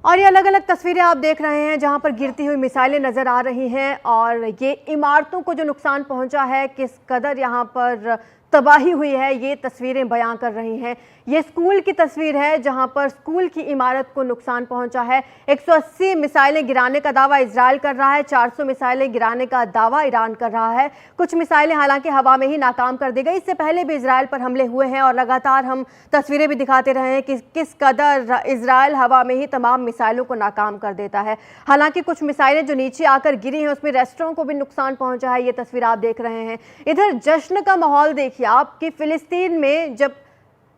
और ये अलग अलग तस्वीरें आप देख रहे हैं जहां पर गिरती हुई मिसाइलें नजर आ रही हैं और ये इमारतों को जो नुकसान पहुंचा है, किस कदर यहां पर तबाही हुई है, ये तस्वीरें बयां कर रही हैं। ये स्कूल की तस्वीर है जहां पर स्कूल की इमारत को नुकसान पहुंचा है। 180 मिसाइलें गिराने का दावा इजराइल कर रहा है, 400 मिसाइलें गिराने का दावा ईरान कर रहा है। कुछ मिसाइलें हालांकि हवा में ही नाकाम कर दी गई। इससे पहले भी इजराइल पर हमले हुए हैं और लगातार हम तस्वीरें भी दिखाते रहे हैं कि किस कदर इजराइल हवा में ही तमाम मिसाइलों को नाकाम कर देता है। हालांकि कुछ मिसाइलें जो नीचे आकर गिरी हैं उसमें रेस्टोरेंट को भी नुकसान पहुंचा है। ये तस्वीर आप देख रहे हैं। इधर जश्न का माहौल देखिए आप कि फिलिस्तीन में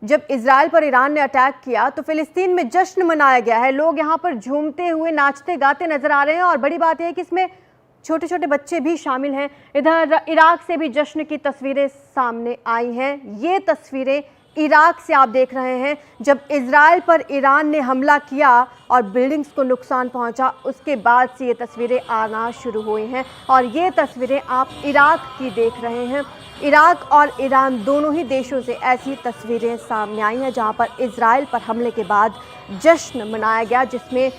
जब इजराइल पर ईरान ने अटैक किया तो फिलिस्तीन में जश्न मनाया गया है। लोग यहाँ पर झूमते हुए नाचते गाते नजर आ रहे हैं और बड़ी बात यह है कि इसमें छोटे छोटे बच्चे भी शामिल हैं। इधर इराक से भी जश्न की तस्वीरें सामने आई हैं। ये तस्वीरें इराक से आप देख रहे हैं। जब इजराइल पर ईरान ने हमला किया और बिल्डिंग्स को नुकसान पहुंचा, उसके बाद से ये तस्वीरें आना शुरू हुई हैं और ये तस्वीरें आप इराक की देख रहे हैं। इराक और ईरान दोनों ही देशों से ऐसी तस्वीरें सामने आई हैं जहां पर इजराइल पर हमले के बाद जश्न मनाया गया, जिसमें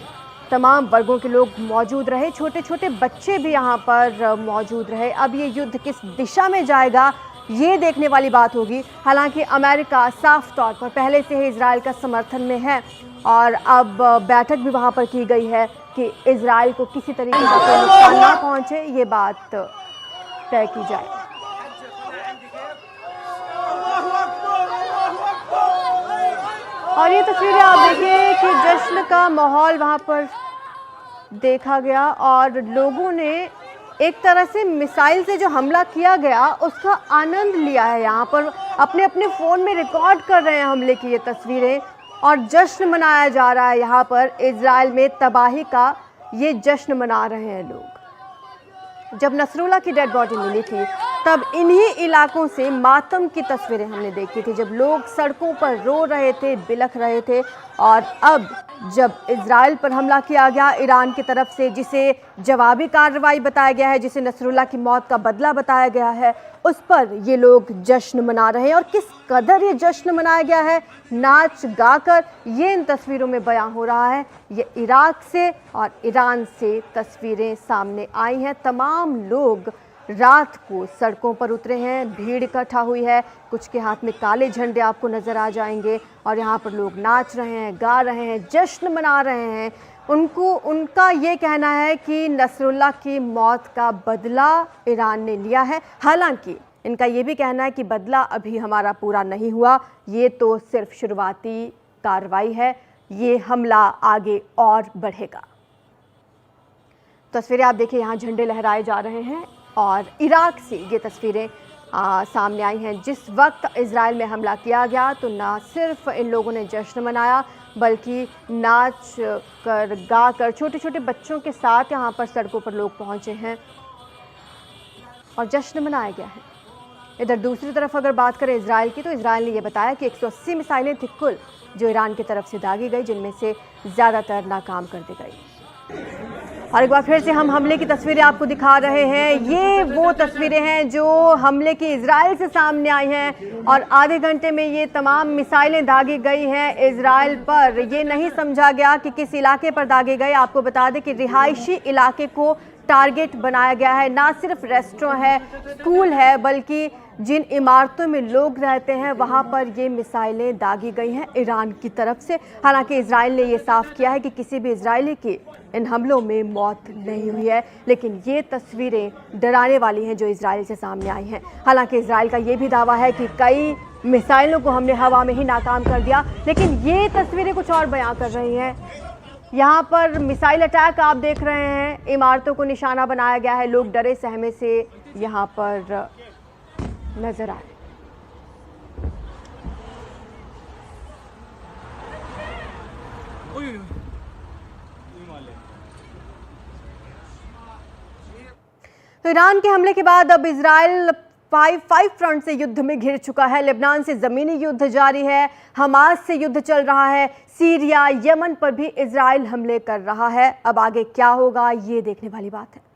तमाम वर्गों के लोग मौजूद रहे, छोटे छोटे बच्चे भी यहाँ पर मौजूद रहे। अब ये युद्ध किस दिशा में जाएगा ये देखने वाली बात होगी। हालांकि अमेरिका साफ तौर पर पहले से ही इजराइल का समर्थन में है और अब बैठक भी वहाँ पर की गई है कि इजराइल को किसी तरीके का कोई नुकसान ना पहुँचे, ये बात तय की जाए। और ये तस्वीरें आप देखिए कि जश्न का माहौल वहाँ पर देखा गया और लोगों ने एक तरह से मिसाइल से जो हमला किया गया उसका आनंद लिया है। यहाँ पर अपने अपने फ़ोन में रिकॉर्ड कर रहे हैं हमले की ये तस्वीरें और जश्न मनाया जा रहा है। यहाँ पर इजराइल में तबाही का ये जश्न मना रहे हैं लोग। जब नसरुल्लाह की डेड बॉडी मिली थी तब इन्हीं इलाकों से मातम की तस्वीरें हमने देखी थी, जब लोग सड़कों पर रो रहे थे, बिलख रहे थे। और अब जब इजराइल पर हमला किया गया ईरान की तरफ से, जिसे जवाबी कार्रवाई बताया गया है, जिसे नसरुल्लाह की मौत का बदला बताया गया है, उस पर ये लोग जश्न मना रहे हैं। और किस कदर ये जश्न मनाया गया है, नाच गाकर, ये इन तस्वीरों में बयां हो रहा है। ये इराक से और ईरान से तस्वीरें सामने आई हैं। तमाम लोग रात को सड़कों पर उतरे हैं, भीड़ इकट्ठा हुई है, कुछ के हाथ में काले झंडे आपको नज़र आ जाएंगे और यहाँ पर लोग नाच रहे हैं, गा रहे हैं, जश्न मना रहे हैं। उनका ये कहना है कि नसरुल्लाह की मौत का बदला ईरान ने लिया है। हालांकि इनका ये भी कहना है कि बदला अभी हमारा पूरा नहीं हुआ, ये तो सिर्फ शुरुआती कार्रवाई है, ये हमला आगे और बढ़ेगा। तस्वीरें आप देखिए, यहाँ झंडे लहराए जा रहे हैं और इराक से ये तस्वीरें सामने आई हैं। जिस वक्त इजराइल में हमला किया गया तो ना सिर्फ इन लोगों ने जश्न मनाया बल्कि नाच कर गा कर छोटे छोटे बच्चों के साथ यहाँ पर सड़कों पर लोग पहुँचे हैं और जश्न मनाया गया है। इधर दूसरी तरफ अगर बात करें इजराइल की, तो इजराइल ने यह बताया कि 180 मिसाइलें थी कुल जो ईरान की तरफ से दागी गई, जिनमें से ज़्यादातर नाकाम कर दी गई। और एक बार फिर से हम हमले की तस्वीरें आपको दिखा रहे हैं। ये वो तस्वीरें हैं जो हमले की इजराइल से सामने आई हैं और आधे घंटे में ये तमाम मिसाइलें दागी गई हैं इजराइल पर। ये नहीं समझा गया कि किस इलाके पर दागे गए। आपको बता दें कि रिहायशी इलाके को टारगेट बनाया गया है। ना सिर्फ रेस्टोरेंट है, स्कूल है, बल्कि जिन इमारतों में लोग रहते हैं वहां पर ये मिसाइलें दागी गई हैं ईरान की तरफ से। हालांकि इजराइल ने ये साफ किया है कि किसी भी इजरायली की इन हमलों में मौत नहीं हुई है, लेकिन ये तस्वीरें डराने वाली हैं जो इजराइल से सामने आई हैं। हालांकि इजराइल का ये भी दावा है कि कई मिसाइलों को हमने हवा में ही नाकाम कर दिया, लेकिन ये तस्वीरें कुछ और बयां कर रही हैं। यहाँ पर मिसाइल अटैक आप देख रहे हैं, इमारतों को निशाना बनाया गया है, लोग डरे सहमे से यहाँ पर नजर आए। तो ईरान के हमले के बाद अब इजराइल 5 फ्रंट से युद्ध में घिर चुका है। लेबनान से ज़मीनी युद्ध जारी है, हमास से युद्ध चल रहा है, सीरिया, यमन पर भी इजराइल हमले कर रहा है। अब आगे क्या होगा ये देखने वाली बात है।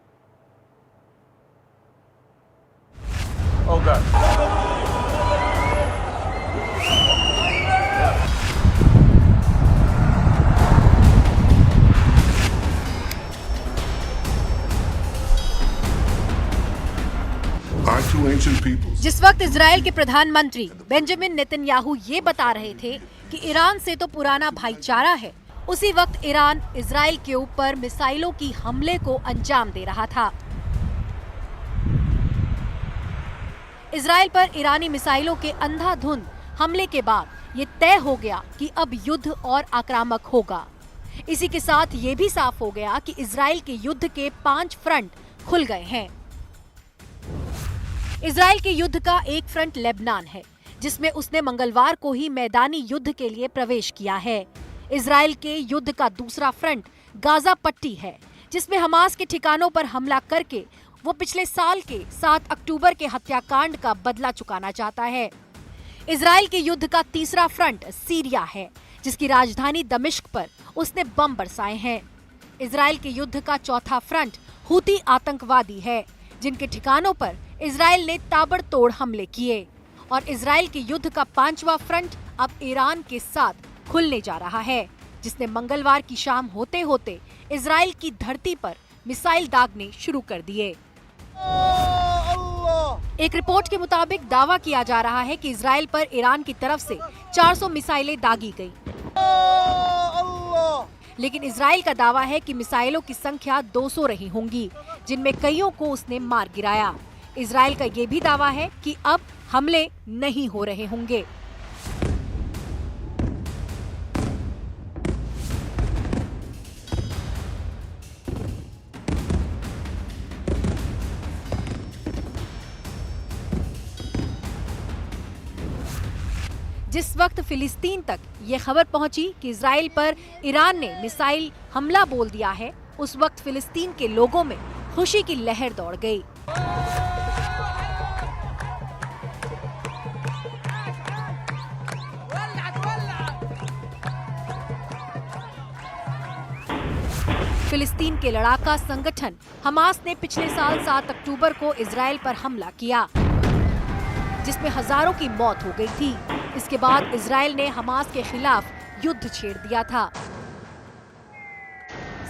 Oh God. वक्त इजराइल के प्रधानमंत्री बेंजामिन नेतन्याहू ये बता रहे थे कि ईरान से तो पुराना भाईचारा है, उसी वक्त ईरान इजराइल के ऊपर मिसाइलों की हमले को अंजाम दे रहा था। इजराइल पर ईरानी मिसाइलों के अंधाधुंध हमले के बाद ये तय हो गया कि अब युद्ध और आक्रामक होगा। इसी के साथ ये भी साफ हो गया कि इजराइल के युद्ध के 5 फ्रंट खुल गए हैं। इजराइल के युद्ध का एक फ्रंट लेबनान है, जिसमें उसने मंगलवार को ही मैदानी युद्ध के लिए प्रवेश किया है। इजराइल के युद्ध का दूसरा फ्रंट गाजा पट्टी है, जिसमें हमास के ठिकानों पर हमला करके वो पिछले साल के 7 अक्टूबर के हत्याकांड का बदला चुकाना चाहता है। इजराइल के युद्ध का तीसरा फ्रंट सीरिया है, जिसकी राजधानी दमिश्क पर उसने बम बरसाए हैं। इजराइल के युद्ध का चौथा फ्रंट हूती आतंकवादी है, जिनके ठिकानों पर इजराइल ने ताबड़तोड़ हमले किए। और इजराइल के युद्ध का 5वां फ्रंट अब ईरान के साथ खुलने जा रहा है, जिसने मंगलवार की शाम होते होते इजराइल की धरती पर मिसाइल दागने शुरू कर दिए। एक रिपोर्ट के मुताबिक दावा किया जा रहा है कि इजराइल पर ईरान की तरफ से 400 मिसाइलें दागी गई, लेकिन इजराइल का दावा है कि मिसाइलों की संख्या 200 रही होंगी, जिनमें कईयों को उसने मार गिराया। इजराइल का ये भी दावा है कि अब हमले नहीं हो रहे होंगे। जिस वक्त फिलिस्तीन तक ये खबर पहुंची कि इजराइल पर ईरान ने मिसाइल हमला बोल दिया है, उस वक्त फिलिस्तीन के लोगों में खुशी की लहर दौड़ गई। फिलिस्तीन के लड़ाका संगठन हमास ने पिछले साल 7 अक्टूबर को इजराइल पर हमला किया, जिसमें हजारों की मौत हो गई थी। इसके बाद इजराइल ने हमास के खिलाफ युद्ध छेड़ दिया था।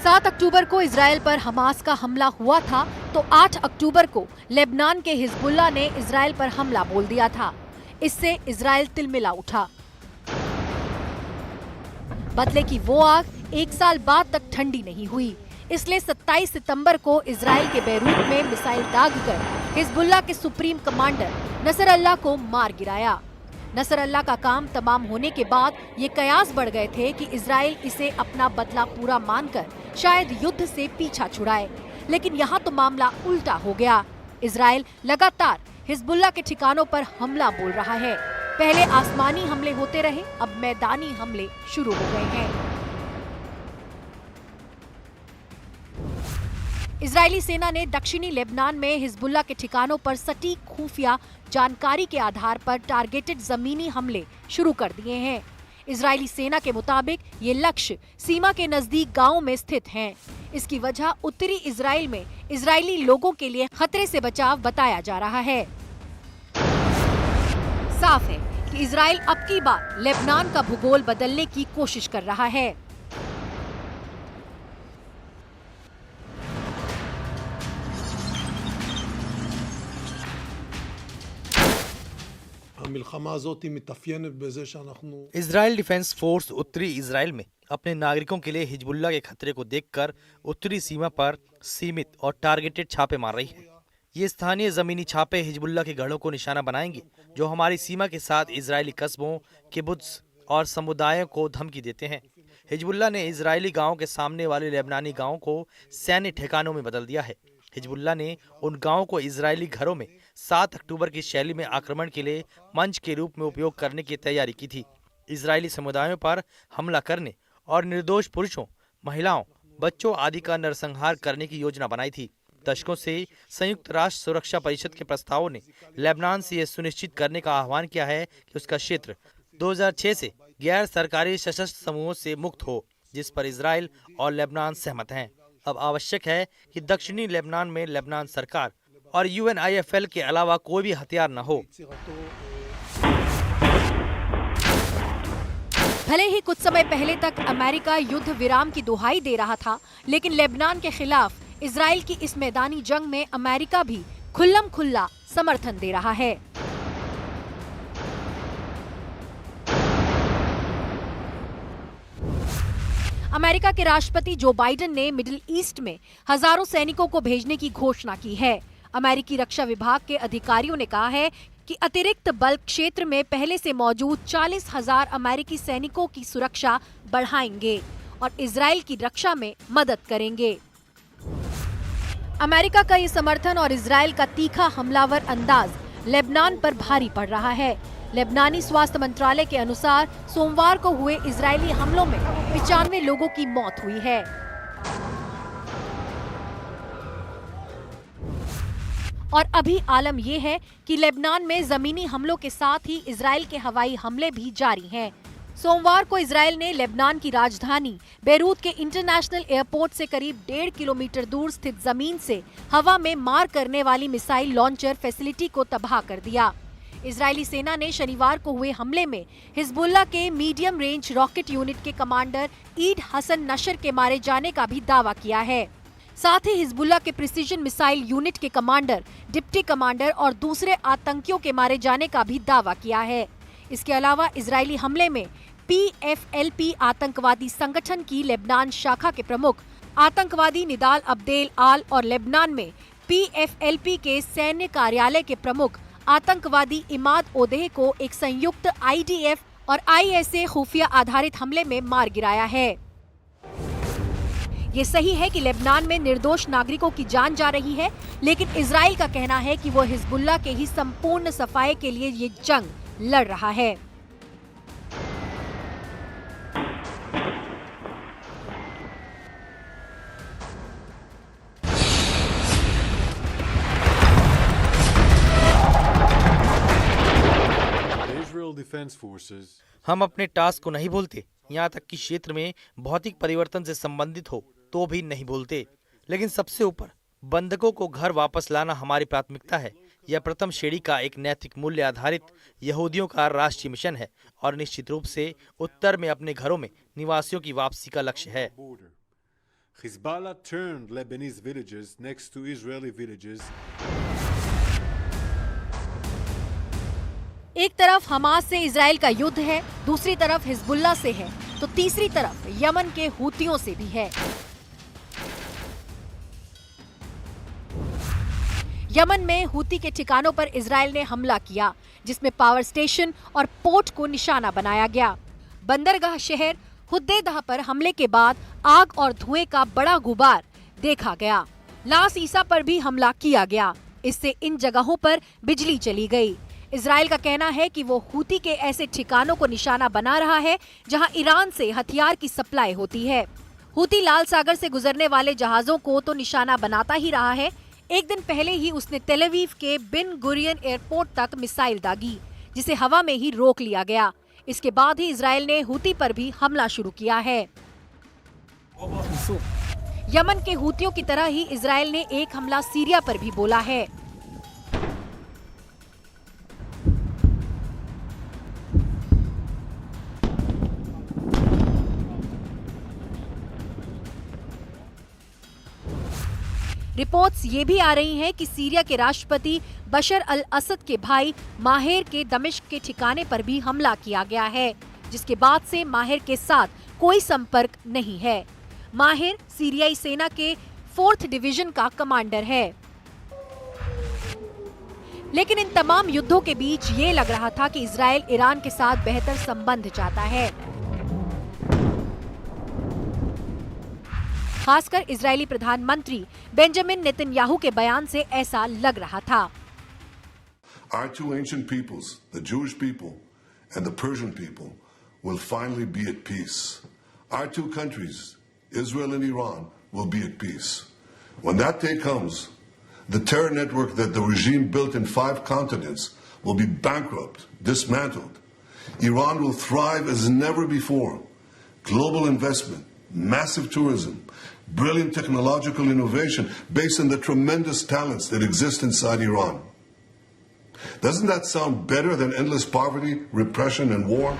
7 अक्टूबर को इजराइल पर हमास का हमला हुआ था, तो 8 अक्टूबर को लेबनान के हिजबुल्लाह ने इजराइल पर हमला बोल दिया था। इससे इजराइल तिलमिला उठा। बदले की वो आग 1 साल बाद तक ठंडी नहीं हुई, इसलिए 27 सितंबर को इजराइल के बैरूत में मिसाइल दागकर हिजबुल्लाह के सुप्रीम कमांडर नसरअल्लाह को मार गिराया। नसरअल्लाह का काम तमाम होने के बाद ये कयास बढ़ गए थे कि इजराइल इसे अपना बदला पूरा मानकर शायद युद्ध से पीछा छुड़ाए, लेकिन यहाँ तो मामला उल्टा हो गया। इजराइल लगातार हिजबुल्लाह के ठिकानों पर हमला बोल रहा है। पहले आसमानी हमले होते रहे, अब मैदानी हमले शुरू हो गए हैं। इजरायली सेना ने दक्षिणी लेबनान में हिजबुल्लाह के ठिकानों पर सटीक खुफिया जानकारी के आधार पर टारगेटेड जमीनी हमले शुरू कर दिए हैं। इजरायली सेना के मुताबिक ये लक्ष्य सीमा के नजदीक गांवों में स्थित हैं। इसकी वजह उत्तरी इजराइल में इजरायली लोगों के लिए खतरे से बचाव बताया जा रहा है। साफ है कि इजराइल अब की बार लेबनान का भूगोल बदलने की कोशिश कर रहा है। इजराइल डिफेंस फोर्स उत्तरी इजराइल में अपने नागरिकों के लिए हिजबुल्लाह के खतरे को देखकर उत्तरी सीमा पर सीमित और टारगेटेड छापे मार रही है। ये स्थानीय जमीनी छापे हिजबुल्लाह के गढ़ों को निशाना बनाएंगे, जो हमारी सीमा के साथ इजरायली कस्बों, किबुत्स और समुदायों को धमकी देते हैं। हिजबुल्लाह ने इजरायली गाँव के सामने वाले लेबनानी गाँव को सैन्य ठिकानों में बदल दिया है। हिजबुल्लाह ने उन गाँवों को इजरायली घरों में 7 अक्टूबर की शैली में आक्रमण के लिए मंच के रूप में उपयोग करने की तैयारी की थी। इजरायली समुदायों पर हमला करने और निर्दोष पुरुषों, महिलाओं, बच्चों आदि का नरसंहार करने की योजना बनाई थी। दशकों से संयुक्त राष्ट्र सुरक्षा परिषद के प्रस्तावों ने लेबनान से यह सुनिश्चित करने का आह्वान किया है कि उसका क्षेत्र 2006 से गैर सरकारी सशस्त्र समूहों से मुक्त हो, जिस पर इजराइल और लेबनान सहमत हैं। अब आवश्यक है कि दक्षिणी लेबनान में लेबनान सरकार और UNIFIL के अलावा कोई भी हथियार न हो। भले ही कुछ समय पहले तक अमेरिका युद्ध विराम की दुहाई दे रहा था, लेकिन लेबनान के खिलाफ इजराइल की इस मैदानी जंग में अमेरिका भी खुल्लम खुल्ला समर्थन दे रहा है। अमेरिका के राष्ट्रपति जो बाइडेन ने मिडिल ईस्ट में हजारों सैनिकों को भेजने की घोषणा की है। अमेरिकी रक्षा विभाग के अधिकारियों ने कहा है कि अतिरिक्त बल क्षेत्र में पहले से मौजूद 40,000 अमेरिकी सैनिकों की सुरक्षा बढ़ाएंगे और इजराइल की रक्षा में मदद करेंगे। अमेरिका का ये समर्थन और इजराइल का तीखा हमलावर अंदाज लेबनान पर भारी पड़ रहा है। लेबनानी स्वास्थ्य मंत्रालय के अनुसार सोमवार को हुए इजरायली हमलों में 95 लोगों की मौत हुई है। और अभी आलम यह है कि लेबनान में जमीनी हमलों के साथ ही इजराइल के हवाई हमले भी जारी हैं। सोमवार को इजराइल ने लेबनान की राजधानी बेरूत के इंटरनेशनल एयरपोर्ट से करीब 1.5 किलोमीटर दूर स्थित जमीन से हवा में मार करने वाली मिसाइल लॉन्चर फैसिलिटी को तबाह कर दिया। इजरायली सेना ने शनिवार को हुए हमले में हिजबुल्लाह के मीडियम रेंज रॉकेट यूनिट के कमांडर ईद हसन नशर के मारे जाने का भी दावा किया है। साथ ही हिजबुल्लाह के प्रिसीजन मिसाइल यूनिट के कमांडर, डिप्टी कमांडर और दूसरे आतंकियों के मारे जाने का भी दावा किया है। इसके अलावा इजरायली हमले में PFLP आतंकवादी संगठन की लेबनान शाखा के प्रमुख आतंकवादी निदाल अब्देल आल और लेबनान में PFLP के सैन्य कार्यालय के प्रमुख आतंकवादी इमाद ओदेह को एक संयुक्त IDF और ISA खुफिया आधारित हमले में मार गिराया है। ये सही है कि लेबनान में निर्दोष नागरिकों की जान जा रही है, लेकिन इजराइल का कहना है कि वो हिजबुल्लाह के ही संपूर्ण सफाई के लिए ये जंग लड़ रहा है। हम अपने टास्क को नहीं भूलते, यहाँ तक कि क्षेत्र में भौतिक परिवर्तन से संबंधित हो तो भी नहीं भूलते। लेकिन सबसे ऊपर बंधकों को घर वापस लाना हमारी प्राथमिकता है। यह प्रथम श्रेणी का एक नैतिक मूल्य आधारित यहूदियों का राष्ट्रीय मिशन है और निश्चित रूप से उत्तर में अपने घरों में निवासियों की वापसी का लक्ष्य है। Hezbollah turned Lebanese villages next to Israeli villages. एक तरफ हमास से इजराइल का युद्ध है, दूसरी तरफ हिजबुल्लाह से है, तो तीसरी तरफ यमन के हूतियों से भी है। यमन में हूती के ठिकानों पर इजराइल ने हमला किया, जिसमें पावर स्टेशन और पोर्ट को निशाना बनाया गया। बंदरगाह शहर हुदैदा पर हमले के बाद आग और धुएं का बड़ा गुबार देखा गया। लास ईसा पर भी हमला किया गया, इससे इन जगहों पर बिजली चली गई। इजराइल का कहना है कि वो हूती के ऐसे ठिकानों को निशाना बना रहा है जहां ईरान से हथियार की सप्लाई होती है। हूती लाल सागर से गुजरने वाले जहाजों को तो निशाना बनाता ही रहा है। एक दिन पहले ही उसने तेल अवीव के बिन गुरियन एयरपोर्ट तक मिसाइल दागी, जिसे हवा में ही रोक लिया गया। इसके बाद ही इजराइल ने हूती पर भी हमला शुरू किया है। यमन के हूतियों की तरह ही इजराइल ने एक हमला सीरिया पर भी बोला है। रिपोर्ट्स ये भी आ रही हैं कि सीरिया के राष्ट्रपति बशर अल असद के भाई माहिर के दमिश्क के ठिकाने पर भी हमला किया गया है, जिसके बाद से माहिर के साथ कोई संपर्क नहीं है। माहिर सीरियाई सेना के 4th डिवीजन का कमांडर है। लेकिन इन तमाम युद्धों के बीच ये लग रहा था कि इजराइल ईरान के साथ बेहतर संबंध चाहता है। खासकर इजरायली प्रधानमंत्री बेंजामिन नेतन्याहू के बयान से ऐसा लग रहा था। Our two ancient peoples, the Jewish people and the Persian people, will finally be at peace. Our two countries, Israel and Iran, will be at peace. When that day comes, the terror network that the regime built in 5 continents will be bankrupt, dismantled. Iran will thrive as never before. Global investment, massive tourism, brilliant technological innovation based on the tremendous talents that exist inside Iran. Doesn't that sound better than endless poverty, repression and war?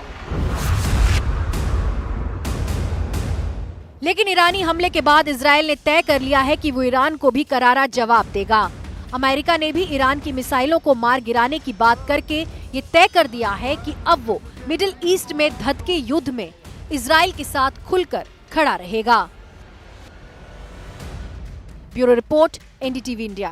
लेकिन ईरानी हमले के बाद Israel ने तय कर लिया है कि वो ईरान को भी करारा जवाब देगा। अमेरिका ने भी ईरान की मिसाइलों को मार गिराने की बात करके ये तय कर दिया है कि अब वो मिडिल ईस्ट में धधके युद्ध में इजराइल के साथ खुलकर खड़ा रहेगा। Bureau report, NDTV India.